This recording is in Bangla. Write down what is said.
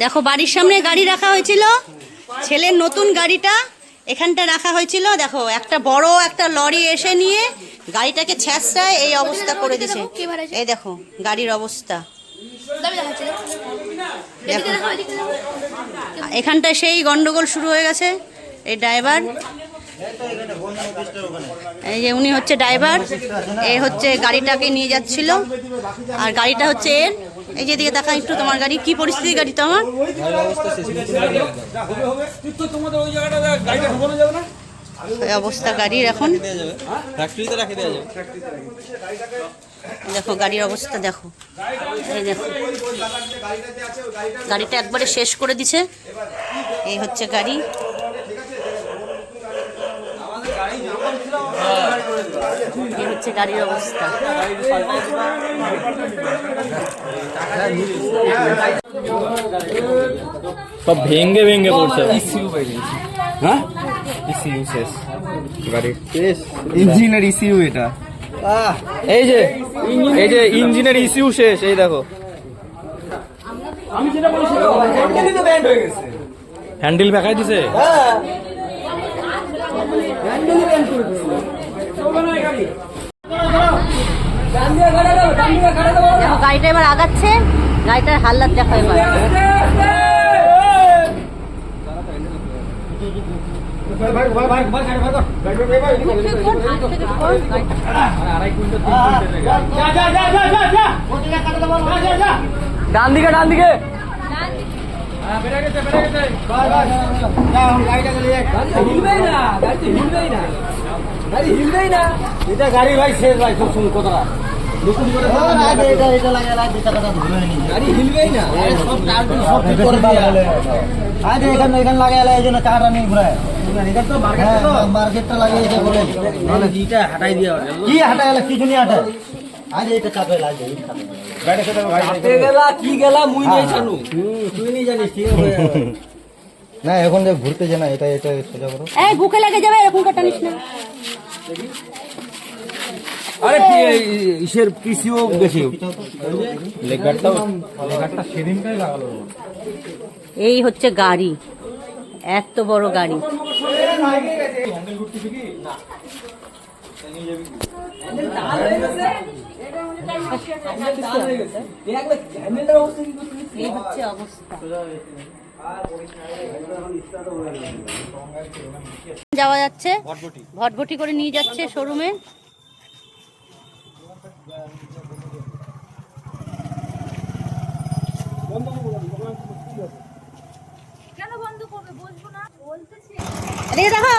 দেখো বাড়ির সামনে গাড়ি রাখা হয়েছিল, ছেলের নতুন গাড়িটা এখানটা রাখা হয়েছিল। দেখো একটা বড় একটা লরি এসে নিয়ে গাড়িটাকে ছ্যাঁচড়ায় এই অবস্থা করে দিছে। এই দেখো গাড়ির অবস্থা, দেখো এখানটায় সেই গন্ডগোল শুরু হয়ে গেছে। এই ড্রাইভার, এই যে উনি হচ্ছে ড্রাইভার, এ হচ্ছে গাড়িটাকে নিয়ে যাচ্ছিল, আর গাড়িটা হচ্ছে এর। এই যে দিকে দেখা একটু, তোমার গাড়ি কি পরিস্থিতি? গাড়ি তো আমার এই অবস্থা গাড়ির এখন। দেখো গাড়ির অবস্থা, দেখো এই দেখো গাড়িটা একবারে শেষ করে দিছে। এই হচ্ছে গাড়ি, এই হচ্ছে গাড়ির অবস্থা। সব ভেঙে ভেঙে পড়ছে। হ্যাঁ ইসিউ শেষ, গাড়ির ইঞ্জিনের ইসিউ এটা। এই যে ইঞ্জিনের ইসিউ শেষ। এই দেখো হ্যান্ডেল বেঁকাই দিছে। দেখো গাড়িটা এবার আগাচ্ছে, গাড়িটার হাল্লাত দেখো এবার। ডান দিকে ডান দিকে গাড়ি ভাই শেষ ভাই, খুব সুন্দর কথা। মার্কেটটা লাগিয়েছে বলে হাটাই দিয়ে কি হাটাই গেল, কিছু নিয়ে হাটাই। আজ এটা চাপে লাগে কি গেলা মুই নেই জানু, তুই নেই জানিস। ঠিক আছে না, এখন যে ঘুরতে যে না, এটা এটা সোজা করো। এই বুকে লেগে যাবে, এরকম কাটানিস না। আরে ইসের পিসিও বেশি লেগারটা সেদিনটাই লাগালো। এই হচ্ছে গাড়ি, এত বড় গাড়ি। এই হচ্ছে অবস্থা। যাওয়া যাচ্ছে, ভটভটি করে নিয়ে যাচ্ছে শোরুমে। কেন বন্ধ করবে? বলবো না, বলতেছি। দেখো